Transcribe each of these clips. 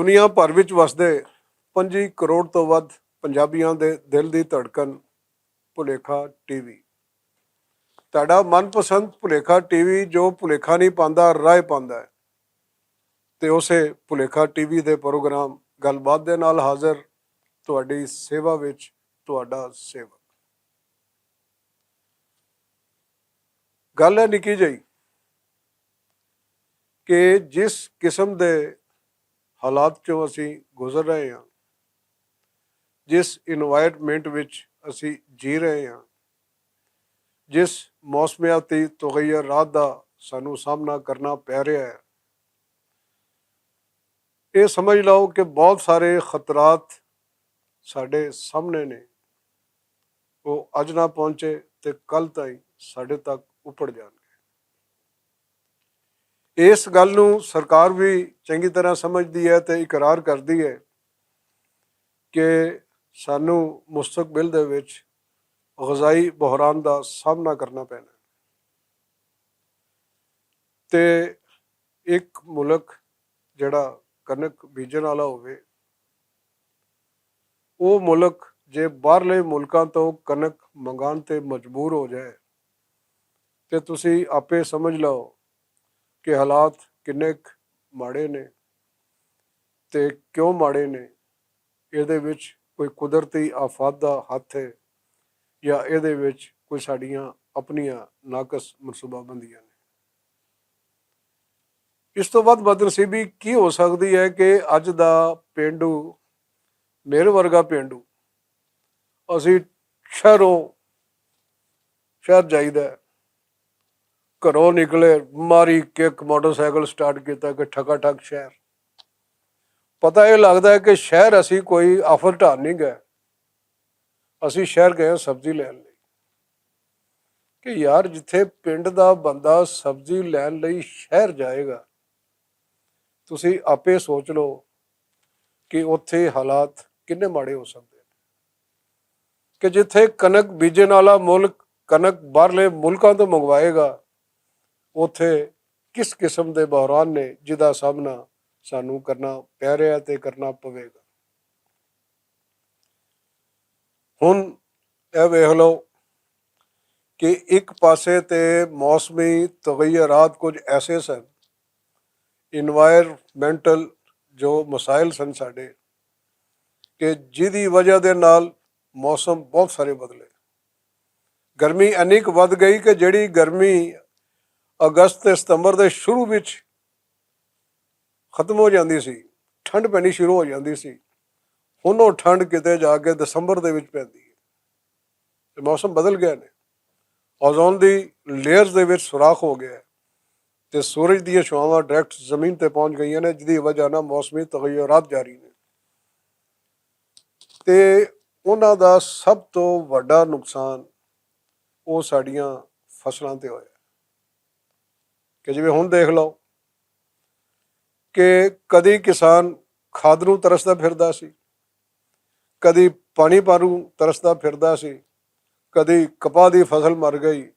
ਦੁਨੀਆ ਭਰ ਵਿੱਚ ਵਸਦੇ 25 ਕਰੋੜ ਤੋਂ ਵੱਧ ਪੰਜਾਬੀਆਂ ਦੇ ਦਿਲ ਦੀ ਧੜਕਣ ਭੁਲੇਖਾ ਟੀਵੀ। ਤੁਹਾਡਾ ਮਨਪਸੰਦ ਭੁਲੇਖਾ ਟੀਵੀ ਜੋ ਭੁਲੇਖਾ ਨਹੀਂ ਪਾਉਂਦਾ, ਰਾਹ ਪਾਉਂਦਾ ਹੈ। ਤੇ ਉਸੇ ਭੁਲੇਖਾ ਟੀਵੀ ਦੇ ਪ੍ਰੋਗਰਾਮ ਗੱਲਬਾਤ ਦੇ ਨਾਲ ਹਾਜ਼ਰ ਤੁਹਾਡੀ ਸੇਵਾ ਵਿੱਚ ਤੁਹਾਡਾ ਸੇਵਕ। ਗੱਲ ਹੈ ਨਿੱਕੀ ਜਿਹੀ ਕਿ ਜਿਸ ਕਿਸਮ ਦੇ ਹਾਲਾਤ 'ਚੋਂ ਅਸੀਂ ਗੁਜ਼ਰ ਰਹੇ ਹਾਂ, ਜਿਸ ਇਨਵਾਇਰਮੈਂਟ ਵਿੱਚ ਅਸੀਂ ਜੀ ਰਹੇ ਹਾਂ, ਜਿਸ ਮੌਸਮਿਆਤੀ ਤਗੱਯੁਰਾਤ ਦਾ ਸਾਨੂੰ ਸਾਹਮਣਾ ਕਰਨਾ ਪੈ ਰਿਹਾ ਹੈ, ਇਹ ਸਮਝ ਲਓ ਕਿ ਬਹੁਤ ਸਾਰੇ ਖਤਰਾਤ ਸਾਡੇ ਸਾਹਮਣੇ ਨੇ। ਉਹ ਅੱਜ ਨਾ ਪਹੁੰਚੇ ਤੇ ਕੱਲ੍ਹ ਤਾਈਂ ਸਾਡੇ ਤੱਕ ਉੱਪੜ ਜਾਣਗੇ। ਇਸ ਗੱਲ ਨੂੰ ਸਰਕਾਰ ਵੀ ਚੰਗੀ ਤਰ੍ਹਾਂ ਸਮਝਦੀ ਹੈ ਤੇ ਇਕਰਾਰ ਕਰਦੀ ਹੈ ਕਿ ਸਾਨੂੰ ਮੁਸਤਕਬਲ ਦੇ ਵਿੱਚ ਗ਼ਜ਼ਾਈ ਬੁਹਰਾਨ ਦਾ ਸਾਹਮਣਾ ਕਰਨਾ ਪੈਣਾ। ਤੇ ਇੱਕ ਮੁਲਕ ਜਿਹੜਾ ਕਣਕ ਬੀਜਣ ਵਾਲਾ ਹੋਵੇ, ਉਹ ਮੁਲਕ ਜੇ ਬਾਹਰਲੇ ਮੁਲਕਾਂ ਤੋਂ ਕਣਕ ਮੰਗਾਉਣ ਤੇ ਮਜਬੂਰ ਹੋ ਜਾਏ ਤੇ ਤੁਸੀਂ ਆਪੇ ਸਮਝ ਲਓ ਕਿ ਹਾਲਾਤ ਕਿੰਨੇ ਮਾੜੇ ਨੇ। ਤੇ ਕਿਉਂ ਮਾੜੇ ਨੇ? ਇਹਦੇ ਵਿੱਚ ਕੋਈ ਕੁਦਰਤੀ ਆਫਤ ਦਾ ਹੱਥ ਹੈ ਜਾਂ ਇਹਦੇ ਵਿੱਚ ਕੋਈ ਸਾਡੀਆਂ ਆਪਣੀਆਂ ਨਾਕਸ ਮਨਸੂਬਾਬੰਦੀਆਂ ਨੇ। ਇਸ ਤੋਂ ਵੱਧ ਬਦਨਸੀਬੀ ਕੀ ਹੋ ਸਕਦੀ ਹੈ ਕਿ ਅੱਜ ਦਾ ਪੇਂਡੂ, ਮੇਰੇ ਵਰਗਾ ਪੇਂਡੂ, ਅਸੀਂ ਸ਼ਹਿਰ ਜਾਈਦਾ, ਘਰੋਂ ਨਿਕਲੇ ਮਾਰੀ ਕਿੱਕ ਮੋਟਰਸਾਈਕਲ ਸਟਾਰਟ ਕੀਤਾ ਕਿ ਠਕਾ ਠੱਕ ਸ਼ਹਿਰ। ਪਤਾ ਇਹ ਲੱਗਦਾ ਹੈ ਕਿ ਸ਼ਹਿਰ ਅਸੀਂ ਕੋਈ ਆਫਰ ਢਾਣ ਨਹੀਂ ਗਏ, ਅਸੀਂ ਸ਼ਹਿਰ ਗਏ ਸਬਜ਼ੀ ਲੈਣ ਲਈ। ਕਿ ਯਾਰ, ਜਿੱਥੇ ਪਿੰਡ ਦਾ ਬੰਦਾ ਸਬਜ਼ੀ ਲੈਣ ਲਈ ਸ਼ਹਿਰ ਜਾਏਗਾ, ਤੁਸੀਂ ਆਪੇ ਸੋਚ ਲਓ ਕਿ ਉੱਥੇ ਹਾਲਾਤ ਕਿੰਨੇ ਮਾੜੇ ਹੋ ਸਕਦੇ ਨੇ। ਕਿ ਜਿੱਥੇ ਕਣਕ ਬੀਜਣ ਵਾਲਾ ਮੁਲਕ ਕਣਕ ਬਾਹਰਲੇ ਮੁਲਕਾਂ ਤੋਂ ਮੰਗਵਾਏਗਾ, ਉੱਥੇ ਕਿਸ ਕਿਸਮ ਦੇ ਬੁਹਰਾਨ ਨੇ ਜਿਹਦਾ ਸਾਹਮਣਾ ਸਾਨੂੰ ਕਰਨਾ ਪੈ ਰਿਹਾ ਤੇ ਕਰਨਾ ਪਵੇਗਾ। ਹੁਣ ਇਹ ਵੇਖ ਲਓ ਕਿ ਇੱਕ ਪਾਸੇ ਤੇ ਮੌਸਮੀ ਤਗੱਯੁਰਾਤ ਕੁਝ ਐਸੇ ਸਨ, ਇਨਵਾਇਰਮੈਂਟਲ ਜੋ ਮਸਾਇਲ ਸਨ ਸਾਡੇ, ਕਿ ਜਿਹਦੀ ਵਜ੍ਹਾ ਦੇ ਨਾਲ ਮੌਸਮ ਬਹੁਤ ਸਾਰੇ ਬਦਲੇ। ਗਰਮੀ ਇੰਨੀ ਕੁ ਵੱਧ ਗਈ ਕਿ ਜਿਹੜੀ ਗਰਮੀ ਅਗਸਤ ਤੇ ਸਤੰਬਰ ਦੇ ਸ਼ੁਰੂ ਵਿੱਚ ਖਤਮ ਹੋ ਜਾਂਦੀ ਸੀ, ਠੰਡ ਪੈਣੀ ਸ਼ੁਰੂ ਹੋ ਜਾਂਦੀ ਸੀ, ਹੁਣ ਉਹ ਠੰਡ ਕਿਤੇ ਜਾ ਕੇ ਦਸੰਬਰ ਦੇ ਵਿੱਚ ਪੈਂਦੀ ਹੈ। ਤੇ ਮੌਸਮ ਬਦਲ ਗਿਆ ਨੇ। ਓਜ਼ੋਨ ਦੀ ਲੇਅਰਸ ਦੇ ਵਿੱਚ ਸੁਰਾਖ ਹੋ ਗਿਆ ਤੇ ਸੂਰਜ ਦੀਆਂ ਛਾਵਾਂ ਡਾਇਰੈਕਟ ਜ਼ਮੀਨ ਤੇ ਪਹੁੰਚ ਗਈਆਂ ਨੇ, ਜਿਹਦੀ ਵਜ੍ਹਾ ਨਾਲ ਮੌਸਮੀ ਤਗੱਯੁਰਾਤ ਜਾਰੀ ਨੇ। ਤੇ ਉਹਨਾਂ ਦਾ ਸਭ ਤੋਂ ਵੱਡਾ ਨੁਕਸਾਨ ਉਹ ਸਾਡੀਆਂ ਫਸਲਾਂ ਤੇ ਹੋਇਆ। ਕਿ ਜਿਵੇਂ ਹੁਣ ਦੇਖ ਲਓ ਕਿ ਕਦੀ ਕਿਸਾਨ ਖਾਦ ਨੂੰ ਤਰਸਦਾ ਫਿਰਦਾ ਸੀ, ਕਦੀ ਪਾਣੀ ਪਾਰੂ ਤਰਸਦਾ ਫਿਰਦਾ ਸੀ, ਕਦੀ ਕਪਾਹ ਦੀ ਫਸਲ ਮਰ ਗਈ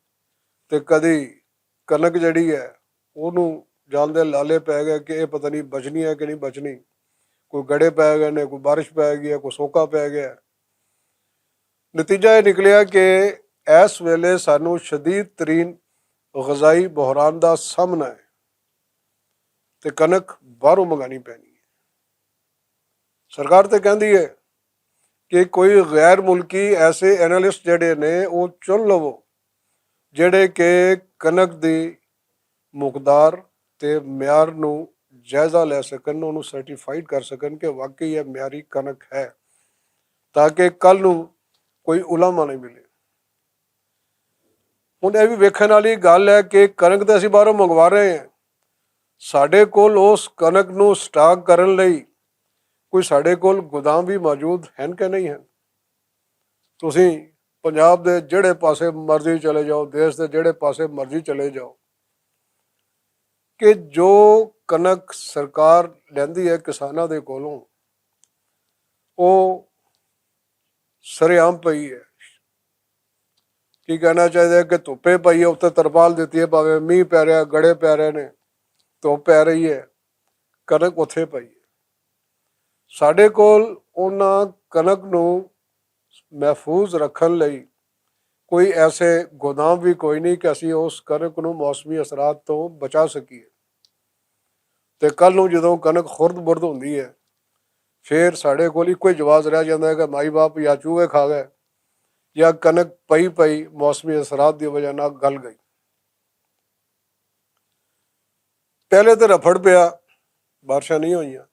ਤੇ ਕਦੀ ਕਣਕ ਜਿਹੜੀ ਹੈ ਉਹਨੂੰ ਜਾਨ ਦੇ ਲਾਲੇ ਪੈ ਗਏ ਕਿ ਇਹ ਪਤਾ ਨਹੀਂ ਬਚਣੀ ਹੈ ਕਿ ਨਹੀਂ ਬਚਣੀ। ਕੋਈ ਗੜੇ ਪੈ ਗਏ ਨੇ, ਕੋਈ ਬਾਰਿਸ਼ ਪੈ ਗਈ ਹੈ, ਕੋਈ ਸੋਕਾ ਪੈ ਗਿਆ। ਨਤੀਜਾ ਇਹ ਨਿਕਲਿਆ ਕਿ ਇਸ ਵੇਲੇ ਸਾਨੂੰ ਸ਼ਦੀਦ ਤਰੀਨ ਗ਼ਜ਼ਾਈ ਬੁਹਰਾਨ ਦਾ ਸਾਹਮਣਾ ਹੈ ਤੇ ਕਣਕ ਬਾਹਰੋਂ ਮੰਗਾਉਣੀ ਪੈਣੀ ਹੈ। ਸਰਕਾਰ ਤੇ ਕਹਿੰਦੀ ਹੈ ਕਿ ਕੋਈ ਗੈਰ ਮੁਲਕੀ ਐਸੇ ਐਨਾਲਿਸਟ ਜਿਹੜੇ ਨੇ ਉਹ ਚੁਣ ਲਵੋ ਜਿਹੜੇ ਕਿ ਕਣਕ ਦੀ ਮੁਕਦਾਰ ਤੇ ਮਿਆਰ ਨੂੰ ਜਾਇਜ਼ਾ ਲੈ ਸਕਣ, ਉਹਨੂੰ ਸਰਟੀਫਾਈਡ ਕਰ ਸਕਣ ਕਿ ਵਾਕਈ ਇਹ ਮਿਆਰੀ ਕਣਕ ਹੈ, ਤਾਂ ਕਿ ਕੱਲ੍ਹ ਨੂੰ ਕੋਈ ਉਲਾਮਾ ਨਹੀਂ ਮਿਲੇ। ਹੁਣ ਇਹ ਵੀ ਵੇਖਣ ਵਾਲੀ ਗੱਲ ਹੈ ਕਿ ਕਣਕ ਤਾਂ ਅਸੀਂ ਬਾਹਰੋਂ ਮੰਗਵਾ ਰਹੇ ਹਾਂ, ਸਾਡੇ ਕੋਲ ਉਸ ਕਣਕ ਨੂੰ ਸਟਾਕ ਕਰਨ ਲਈ ਕੋਈ ਸਾਡੇ ਕੋਲ ਗੋਦਾਮ ਵੀ ਮੌਜੂਦ ਹਨ ਕਿ ਨਹੀਂ ਹਨ। ਤੁਸੀਂ ਪੰਜਾਬ ਦੇ ਜਿਹੜੇ ਪਾਸੇ ਮਰਜ਼ੀ ਚਲੇ ਜਾਓ, ਦੇਸ਼ ਦੇ ਜਿਹੜੇ ਪਾਸੇ ਮਰਜ਼ੀ ਚਲੇ ਜਾਓ, ਕਿ ਜੋ ਕਣਕ ਸਰਕਾਰ ਲੈਂਦੀ ਹੈ ਕਿਸਾਨਾਂ ਦੇ ਕੋਲੋਂ, ਉਹ ਸਰੇਆਮ ਪਈ ਹੈ। ਕੀ ਕਹਿਣਾ ਚਾਹੀਦਾ ਕਿ ਧੁੱਪੇ ਪਈ ਹੈ, ਉੱਤੇ ਤਰਪਾਲ ਦਿੱਤੀ ਹੈ, ਭਾਵੇਂ ਮੀਂਹ ਪੈ ਰਿਹਾ, ਗੜੇ ਪੈ ਰਹੇ ਨੇ, ਧੁੱਪ ਪੈ ਰਹੀ ਹੈ, ਕਣਕ ਉੱਥੇ ਪਈ ਹੈ। ਸਾਡੇ ਕੋਲ ਉਹਨਾਂ ਕਣਕ ਨੂੰ ਮਹਿਫੂਜ਼ ਰੱਖਣ ਲਈ ਕੋਈ ਐਸੇ ਗੋਦਾਮ ਵੀ ਕੋਈ ਨਹੀਂ ਕਿ ਅਸੀਂ ਉਸ ਕਣਕ ਨੂੰ ਮੌਸਮੀ ਅਸਰਾਤ ਤੋਂ ਬਚਾ ਸਕੀਏ। ਤੇ ਕੱਲ੍ਹ ਨੂੰ ਜਦੋਂ ਕਣਕ ਖੁਰਦ ਬੁਰਦ ਹੁੰਦੀ ਹੈ, ਫਿਰ ਸਾਡੇ ਕੋਲ ਇੱਕੋ ਹੀ ਜਵਾਬ ਰਹਿ ਜਾਂਦਾ ਹੈ ਕਿ ਮਾਈ ਬਾਪ ਜਾਂ ਚੂਹੇ ਖਾ ਗਏ ਜਾਂ ਕਣਕ ਪਈ ਪਈ ਮੌਸਮੀ ਅਸਰਾਤ ਦੀ ਵਜ੍ਹਾ ਨਾਲ ਗਲ ਗਈ। ਪਹਿਲੇ ਤਾਂ ਰਫੜ ਪਿਆ, ਬਾਰਿਸ਼ਾਂ ਨਹੀਂ ਹੋਈਆਂ,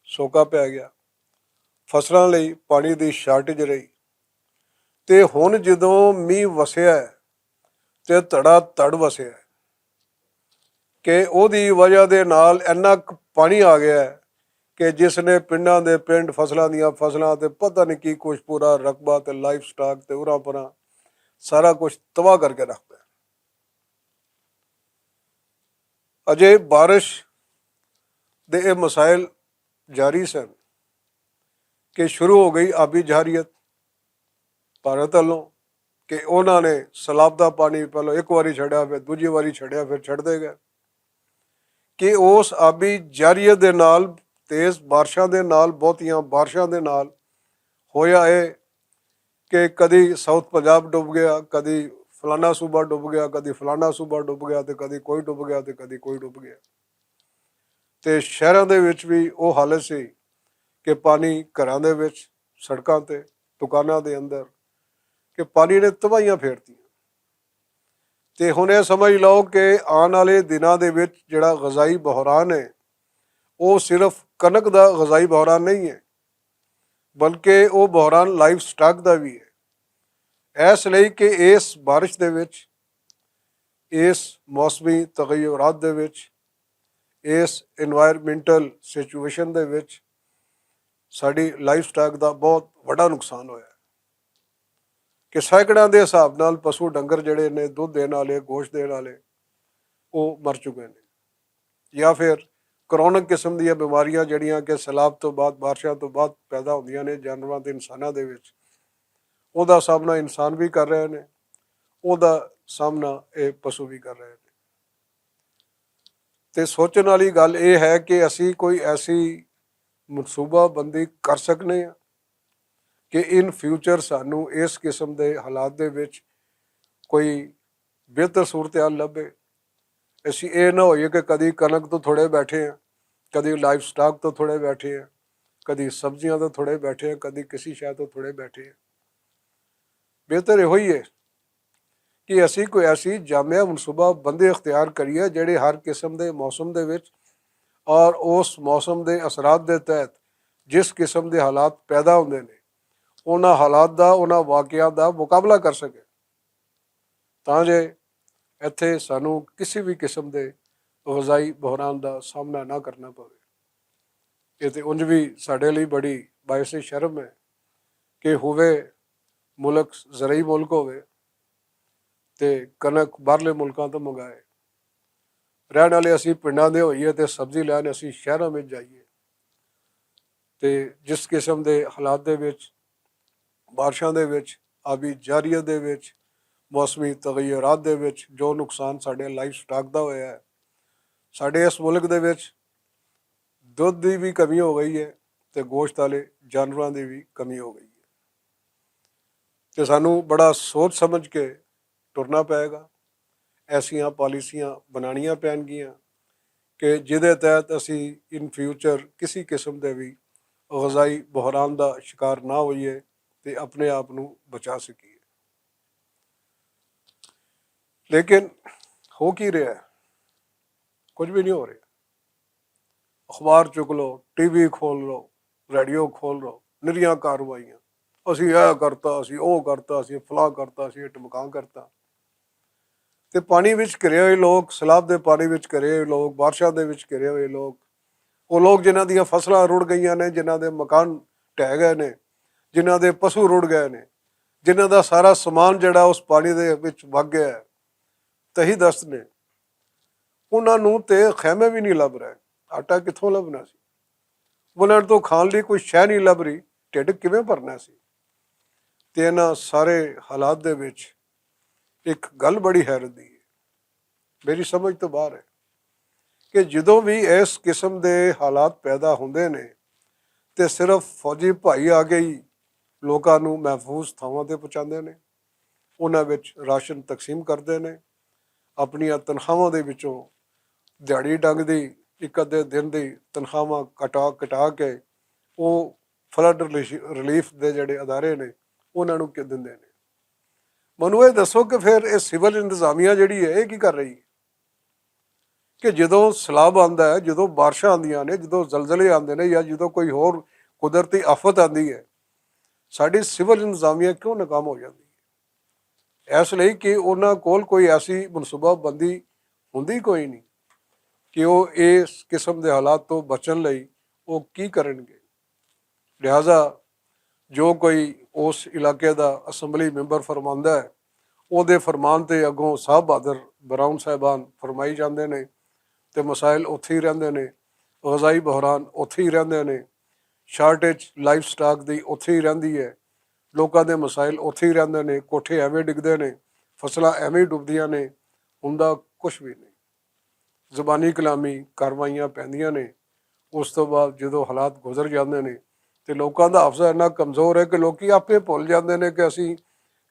ਸੋਕਾ ਪੈ ਗਿਆ, ਫਸਲਾਂ ਲਈ ਪਾਣੀ ਦੀ ਸ਼ਾਰਟੇਜ ਰਹੀ। ਤੇ ਹੁਣ ਜਦੋਂ ਮੀਂਹ ਵਸਿਆ ਤੇ ਧੜਾ ਧੜ ਵਸਿਆ ਕਿ ਉਹਦੀ ਵਜ੍ਹਾ ਦੇ ਨਾਲ ਇੰਨਾ ਕੁ ਪਾਣੀ ਆ ਗਿਆ ਕਿ ਜਿਸ ਨੇ ਪਿੰਡਾਂ ਦੇ ਪਿੰਡ, ਫਸਲਾਂ ਦੀਆਂ ਫਸਲਾਂ ਤੇ ਪਤਾ ਨਹੀਂ ਕੀ ਕੁਛ, ਪੂਰਾ ਰਕਬਾ ਤੇ ਲਾਈਫ ਸਟਾਕ ਤੇ ਉਰਾਂ ਪਰਾਂ ਸਾਰਾ ਕੁਛ ਤਬਾਹ ਕਰਕੇ ਰੱਖਦਾ। ਅਜੇ ਬਾਰਿਸ਼ ਦੇ ਇਹ ਮਸਾਇਲ ਜਾਰੀ ਸਨ ਕਿ ਸ਼ੁਰੂ ਹੋ ਗਈ ਆਬੀ ਜਹਾਰੀਅਤ ਭਾਰਤ ਵੱਲੋਂ ਕਿ ਉਹਨਾਂ ਨੇ ਸੈਲਾਬ ਦਾ ਪਾਣੀ ਪਹਿਲਾਂ ਇੱਕ ਵਾਰੀ ਛੱਡਿਆ, ਫਿਰ ਦੂਜੀ ਵਾਰੀ ਛੱਡਿਆ, ਫਿਰ ਛੱਡਦੇ ਗਏ ਕਿ ਉਸ ਆਬੀ ਜਾਰੀਅਤ ਦੇ ਨਾਲ, ਤੇਜ਼ ਬਾਰਿਸ਼ਾਂ ਦੇ ਨਾਲ, ਬਹੁਤੀਆਂ ਬਾਰਿਸ਼ਾਂ ਦੇ ਨਾਲ ਹੋਇਆ ਇਹ ਕਿ ਕਦੀ ਸਾਊਥ ਪੰਜਾਬ ਡੁੱਬ ਗਿਆ, ਕਦੀ ਫਲਾਨਾ ਸੂਬਾ ਡੁੱਬ ਗਿਆ, ਕਦੀ ਫਲਾਨਾ ਸੂਬਾ ਡੁੱਬ ਗਿਆ, ਤੇ ਕਦੀ ਕੋਈ ਡੁੱਬ ਗਿਆ, ਤੇ ਕਦੀ ਕੋਈ ਡੁੱਬ ਗਿਆ। ਤੇ ਸ਼ਹਿਰਾਂ ਦੇ ਵਿੱਚ ਵੀ ਉਹ ਹਾਲਤ ਸੀ ਕਿ ਪਾਣੀ ਘਰਾਂ ਦੇ ਵਿੱਚ, ਸੜਕਾਂ ਤੇ, ਦੁਕਾਨਾਂ ਦੇ ਅੰਦਰ, ਕਿ ਪਾਣੀ ਨੇ ਤਬਾਹੀਆਂ ਫੇਰਤੀਆਂ। ਤੇ ਹੁਣ ਇਹ ਸਮਝ ਲਓ ਕਿ ਆਉਣ ਵਾਲੇ ਦਿਨਾਂ ਦੇ ਵਿੱਚ ਜਿਹੜਾ ਗਜ਼ਾਈ ਬੁਹਰਾਨ ਹੈ ਉਹ ਸਿਰਫ ਕਣਕ ਦਾ ਗਜ਼ਾਈ ਬੁਹਰਾਨ ਨਹੀਂ ਹੈ, ਬਲਕਿ ਉਹ ਬੁਹਰਾਨ ਲਾਈਫ ਸਟਾਕ ਦਾ ਵੀ ਹੈ। ਇਸ ਲਈ ਕਿ ਇਸ ਬਾਰਿਸ਼ ਦੇ ਵਿੱਚ, ਇਸ ਮੌਸਮੀ ਤਗਯੁਰਾਤ ਦੇ ਵਿੱਚ, ਇਸ ਇਨਵਾਇਰਮੈਂਟਲ ਸਿਚੁਏਸ਼ਨ ਦੇ ਵਿੱਚ ਸਾਡੀ ਲਾਈਫ ਸਟਾਕ ਦਾ ਬਹੁਤ ਵੱਡਾ ਨੁਕਸਾਨ ਹੋਇਆ ਕਿ ਸੈਂਕੜਿਆਂ ਦੇ ਹਿਸਾਬ ਨਾਲ ਪਸ਼ੂ ਡੰਗਰ ਜਿਹੜੇ ਨੇ, ਦੁੱਧ ਦੇਣ ਵਾਲੇ, ਗੋਸ਼ਤ ਦੇਣ ਵਾਲੇ, ਉਹ ਮਰ ਚੁੱਕੇ ਨੇ। ਜਾਂ ਫਿਰ ਕਰੋਨਿਕ ਕਿਸਮ ਦੀਆਂ ਬਿਮਾਰੀਆਂ ਜਿਹੜੀਆਂ ਕਿ ਸੈਲਾਬ ਤੋਂ ਬਾਅਦ, ਬਾਰਿਸ਼ਾਂ ਤੋਂ ਬਾਅਦ ਪੈਦਾ ਹੁੰਦੀਆਂ ਨੇ ਜਾਨਵਰਾਂ ਤੇ ਇਨਸਾਨਾਂ ਦੇ ਵਿੱਚ, ਉਹਦਾ ਸਾਹਮਣਾ ਇਨਸਾਨ ਵੀ ਕਰ ਰਹੇ ਨੇ, ਉਹਦਾ ਸਾਹਮਣਾ ਇਹ ਪਸ਼ੂ ਵੀ ਕਰ ਰਹੇ ਨੇ। ਤੇ ਸੋਚਣ ਵਾਲੀ ਗੱਲ ਇਹ ਹੈ ਕਿ ਅਸੀਂ ਕੋਈ ਐਸੀ ਮਨਸੂਬਾਬੰਦੀ ਕਰ ਸਕਦੇ ਹਾਂ ਕਿ ਇਨ ਫਿਊਚਰ ਸਾਨੂੰ ਇਸ ਕਿਸਮ ਦੇ ਹਾਲਾਤ ਦੇ ਵਿੱਚ ਕੋਈ ਬਿਹਤਰ ਸੂਰਤ ਹਾਲ ਲੱਭੇ। ਅਸੀਂ ਇਹ ਨਾ ਹੋਈਏ ਕਿ ਕਦੀ ਕਣਕ ਤੋਂ ਥੋੜ੍ਹੇ ਬੈਠੇ ਹਾਂ, ਕਦੀ ਲਾਈਫ ਸਟਾਕ ਤੋਂ ਥੋੜ੍ਹੇ ਬੈਠੇ ਹਾਂ, ਕਦੀ ਸਬਜ਼ੀਆਂ ਤੋਂ ਥੋੜ੍ਹੇ ਬੈਠੇ ਹਾਂ, ਕਦੀ ਕਿਸੇ ਸ਼ੈ ਤੋਂ ਥੋੜ੍ਹੇ ਬੈਠੇ ਹਾਂ। ਬਿਹਤਰ ਇਹੋ ਹੀ ਹੈ ਕਿ ਅਸੀਂ ਕੋਈ ਐਸੀ ਜਾਮਿਆ ਮਨਸੂਬਾਬੰਦੀ ਇਖਤਿਆਰ ਕਰੀਏ ਜਿਹੜੇ ਹਰ ਕਿਸਮ ਦੇ ਮੌਸਮ ਦੇ ਵਿੱਚ ਔਰ ਉਸ ਮੌਸਮ ਦੇ ਅਸਰਾਤ ਦੇ ਤਹਿਤ ਜਿਸ ਕਿਸਮ ਦੇ ਹਾਲਾਤ ਪੈਦਾ ਹੁੰਦੇ ਨੇ, ਉਹਨਾਂ ਹਾਲਾਤ ਦਾ, ਉਹਨਾਂ ਵਾਕਿਆਂ ਦਾ ਮੁਕਾਬਲਾ ਕਰ ਸਕੇ, ਤਾਂ ਜੇ ਇੱਥੇ ਸਾਨੂੰ ਕਿਸੇ ਵੀ ਕਿਸਮ ਦੇ ਗਜ਼ਾਈ ਬੁਹਰਾਨ ਦਾ ਸਾਹਮਣਾ ਨਾ ਕਰਨਾ ਪਵੇ। ਇਹ ਤਾਂ ਉਂਝ ਵੀ ਸਾਡੇ ਲਈ ਬੜੀ ਬਾਇਸੇ ਸ਼ਰਮ ਹੈ ਕਿ ਹੋਵੇ ਮੁਲਕ ਜ਼ਰਈ ਮੁਲਕ ਹੋਵੇ ਤੇ ਕਣਕ ਬਾਹਰਲੇ ਮੁਲਕਾਂ ਤੋਂ ਮੰਗਾਏ, ਰਹਿਣ ਵਾਲੇ ਅਸੀਂ ਪਿੰਡਾਂ ਦੇ ਹੋਈਏ ਤੇ ਸਬਜ਼ੀ ਲੈਣ ਅਸੀਂ ਸ਼ਹਿਰਾਂ ਵਿੱਚ ਜਾਈਏ। ਤੇ ਜਿਸ ਕਿਸਮ ਦੇ ਹਾਲਾਤ ਦੇ ਵਿੱਚ, ਬਾਰਿਸ਼ਾਂ ਦੇ ਵਿੱਚ, ਆਬੀ ਜਾਰੀਅਤ ਦੇ ਵਿੱਚ, ਮੌਸਮੀ ਤਗਯੁਰਾਤ ਦੇ ਵਿੱਚ ਜੋ ਨੁਕਸਾਨ ਸਾਡੇ ਲਾਈਫ ਸਟਾਕ ਦਾ ਹੋਇਆ ਹੈ, ਸਾਡੇ ਇਸ ਮੁਲਕ ਦੇ ਵਿੱਚ ਦੁੱਧ ਦੀ ਵੀ ਕਮੀ ਹੋ ਗਈ ਹੈ ਤੇ ਗੋਸ਼ਤ ਵਾਲੇ ਜਾਨਵਰਾਂ ਦੀ ਵੀ ਕਮੀ ਹੋ ਗਈ ਹੈ। ਤੇ ਸਾਨੂੰ ਬੜਾ ਸੋਚ ਸਮਝ ਕੇ ਤੁਰਨਾ ਪਏਗਾ, ਐਸੀਆਂ ਪਾਲਿਸੀਆਂ ਬਣਾਉਣੀਆਂ ਪੈਣਗੀਆਂ ਕਿ ਜਿਹਦੇ ਤਹਿਤ ਅਸੀਂ ਇਨ ਫਿਊਚਰ ਕਿਸੇ ਕਿਸਮ ਦੇ ਵੀ ਗਜ਼ਾਈ ਬੁਹਰਾਨ ਦਾ ਸ਼ਿਕਾਰ ਨਾ ਹੋਈਏ ਤੇ ਆਪਣੇ ਆਪ ਨੂੰ ਬਚਾ ਸਕੀਏ। ਲੇਕਿਨ ਹੋ ਕੀ ਰਿਹਾ? ਕੁਝ ਵੀ ਨਹੀਂ ਹੋ ਰਿਹਾ। ਅਖਬਾਰ ਚੁੱਕ ਲਓ, TV ਖੋਲ ਲਓ, ਰੇਡੀਓ ਖੋਲ ਲਓ, ਨਿਰੀਆਂ ਕਾਰਵਾਈਆਂ, ਅਸੀਂ ਇਹ ਕਰਤਾ, ਅਸੀਂ ਉਹ ਕਰਤਾ, ਅਸੀਂ ਫਲਾਹ ਕਰਤਾ, ਅਸੀਂ ਢਮਕਾਂ ਕਰਤਾ। ਤੇ ਪਾਣੀ ਵਿੱਚ ਘਿਰੇ ਹੋਏ ਲੋਕ, ਸੈਲਾਬ ਦੇ ਪਾਣੀ ਵਿੱਚ ਘਿਰੇ ਹੋਏ ਲੋਕ, ਬਾਰਿਸ਼ਾਂ ਦੇ ਵਿੱਚ ਘਿਰੇ ਹੋਏ ਲੋਕ, ਉਹ ਲੋਕ ਜਿਨ੍ਹਾਂ ਦੀਆਂ ਫਸਲਾਂ ਰੁੜ ਗਈਆਂ ਨੇ, ਜਿਨ੍ਹਾਂ ਦੇ ਮਕਾਨ ਢਹਿ ਗਏ ਨੇ, ਜਿਨ੍ਹਾਂ ਦੇ ਪਸ਼ੂ ਰੁੜ ਗਏ ਨੇ, ਜਿਨ੍ਹਾਂ ਦਾ ਸਾਰਾ ਸਮਾਨ ਜਿਹੜਾ ਉਸ ਪਾਣੀ ਦੇ ਵਿੱਚ ਵਗ ਗਿਆ ਹੈ, ਤਹੀ ਦਸਤ ਨੇ, ਉਹਨਾਂ ਨੂੰ ਤੇ ਖੈਮੇ ਵੀ ਨਹੀਂ ਲੱਭ ਰਹੇ। ਆਟਾ ਕਿੱਥੋਂ ਲੱਭਣਾ ਸੀ? ਉਹਨਾਂ ਤੋਂ ਖਾਣ ਲਈ ਕੋਈ ਸ਼ੈ ਨਹੀਂ ਲੱਭ ਰਹੀ, ਢਿੱਡ ਕਿਵੇਂ ਭਰਨਾ ਸੀ? ਤੇ ਇਹਨਾਂ ਸਾਰੇ ਹਾਲਾਤ ਦੇ ਵਿੱਚ ਇੱਕ ਗੱਲ ਬੜੀ ਹੈਰਤ ਦੀ ਹੈ, ਮੇਰੀ ਸਮਝ ਤੋਂ ਬਾਹਰ ਹੈ, ਕਿ ਜਦੋਂ ਵੀ ਇਸ ਕਿਸਮ ਦੇ ਹਾਲਾਤ ਪੈਦਾ ਹੁੰਦੇ ਨੇ ਤੇ ਸਿਰਫ ਫੌਜੀ ਭਾਈ ਆ ਕੇ ਹੀ ਲੋਕਾਂ ਨੂੰ ਮਹਿਫੂਜ਼ ਥਾਵਾਂ ਤੇ ਪਹੁੰਚਾਉਂਦੇ ਨੇ, ਉਹਨਾਂ ਵਿੱਚ ਰਾਸ਼ਨ ਤਕਸੀਮ ਕਰਦੇ ਨੇ, ਆਪਣੀਆਂ ਤਨਖਾਹਾਂ ਦੇ ਵਿੱਚੋਂ ਦਿਹਾੜੀ ਡੰਗ ਦੀ ਇੱਕ ਅੱਧੇ ਦਿਨ ਦੀ ਤਨਖਾਹਾਂ ਕਟਾ ਕੇ ਉਹ ਫਲੱਡ ਰਿਲੀਫ ਦੇ ਜਿਹੜੇ ਅਦਾਰੇ ਨੇ ਉਹਨਾਂ ਨੂੰ ਦਿੰਦੇ ਨੇ। ਮੈਨੂੰ ਇਹ ਦੱਸੋ ਕਿ ਫਿਰ ਇਹ ਸਿਵਲ ਇੰਤਜ਼ਾਮੀਆ ਜਿਹੜੀ ਹੈ ਇਹ ਕੀ ਕਰ ਰਹੀ ਹੈ ਕਿ ਜਦੋਂ ਸੈਲਾਬ ਆਉਂਦਾ ਹੈ, ਜਦੋਂ ਬਾਰਿਸ਼ਾਂ ਆਉਂਦੀਆਂ ਨੇ, ਜਦੋਂ ਜ਼ਲਜ਼ਲੇ ਆਉਂਦੇ ਨੇ, ਜਾਂ ਜਦੋਂ ਕੋਈ ਹੋਰ ਕੁਦਰਤੀ ਆਫਤ ਆਉਂਦੀ ਹੈ, ਸਾਡੀ ਸਿਵਲ ਇੰਤਜ਼ਾਮੀਆ ਕਿਉਂ ਨਾਕਾਮ ਹੋ ਜਾਂਦੀ ਹੈ? ਇਸ ਲਈ ਕਿ ਉਹਨਾਂ ਕੋਲ ਕੋਈ ਐਸੀ ਮਨਸੂਬਾਬੰਦੀ ਹੁੰਦੀ ਕੋਈ ਨਹੀਂ ਕਿ ਉਹ ਇਸ ਕਿਸਮ ਦੇ ਹਾਲਾਤ ਤੋਂ ਬਚਣ ਲਈ ਉਹ ਕੀ ਕਰਨਗੇ। ਲਿਹਾਜ਼ਾ ਜੋ ਕੋਈ ਉਸ ਇਲਾਕੇ ਦਾ ਅਸੈਂਬਲੀ ਮੈਂਬਰ ਫਰਮਾਉਂਦਾ ਹੈ, ਉਹਦੇ ਫਰਮਾਨ 'ਤੇ ਅੱਗੋਂ ਸਾਹਿਬ ਬਹਾਦਰ ਬਰਾਉਨ ਸਾਹਿਬਾਨ ਫਰਮਾਈ ਜਾਂਦੇ ਨੇ, ਅਤੇ ਮਸਾਇਲ ਉੱਥੇ ਹੀ ਰਹਿੰਦੇ ਨੇ, ਗਜ਼ਾਈ ਬਹਰਾਨ ਉੱਥੇ ਹੀ ਰਹਿੰਦੇ ਨੇ, ਸ਼ਾਰਟੇਜ ਲਾਈਫ ਸਟਾਕ ਦੀ ਉੱਥੇ ਹੀ ਰਹਿੰਦੀ ਹੈ, ਲੋਕਾਂ ਦੇ ਮਸਾਇਲ ਉੱਥੇ ਹੀ ਰਹਿੰਦੇ ਨੇ, ਕੋਠੇ ਐਵੇਂ ਡਿੱਗਦੇ ਨੇ, ਫਸਲਾਂ ਐਵੇਂ ਹੀ ਡੁੱਬਦੀਆਂ ਨੇ, ਹੁੰਦਾ ਕੁਛ ਵੀ ਨਹੀਂ। ਜ਼ੁਬਾਨੀ ਕਲਾਮੀ ਕਾਰਵਾਈਆਂ ਪੈਂਦੀਆਂ ਨੇ, ਉਸ ਤੋਂ ਬਾਅਦ ਜਦੋਂ ਹਾਲਾਤ ਗੁਜ਼ਰ ਜਾਂਦੇ ਨੇ ਤੇ ਲੋਕਾਂ ਦਾ ਹਾਫਜ਼ਾ ਇੰਨਾ ਕਮਜ਼ੋਰ ਹੈ ਕਿ ਲੋਕੀ ਆਪੇ ਭੁੱਲ ਜਾਂਦੇ ਨੇ ਕਿ ਅਸੀਂ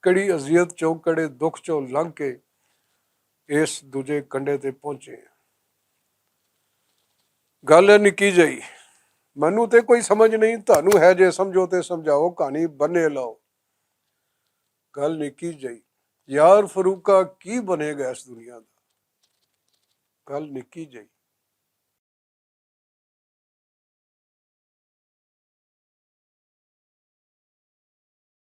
ਕਿਹੜੀ ਅਜ਼ੀਅਤ ਚੋਂ, ਕਿਹੜੇ ਦੁੱਖ ਚੋਂ ਲੰਘ ਕੇ ਇਸ ਦੂਜੇ ਕੰਢੇ ਤੇ ਪਹੁੰਚੇ। ਗੱਲ ਹੈ ਨਿੱਕੀ ਜਿਹੀ, ਮੈਨੂੰ ਤੇ ਕੋਈ ਸਮਝ ਨਹੀਂ, ਤੁਹਾਨੂੰ ਹੈ ਜੇ ਸਮਝੋ ਤੇ ਸਮਝਾਓ, ਕਹਾਣੀ ਬੰਨੇ ਲਾਓ। ਗੱਲ ਨਿੱਕੀ ਜਿਹੀ, ਯਾਰ ਫਰੂਕਾ ਕੀ ਬਣੇਗਾ ਇਸ ਦੁਨੀਆ ਦਾ, ਗੱਲ ਨਿੱਕੀ ਜਿਹੀ।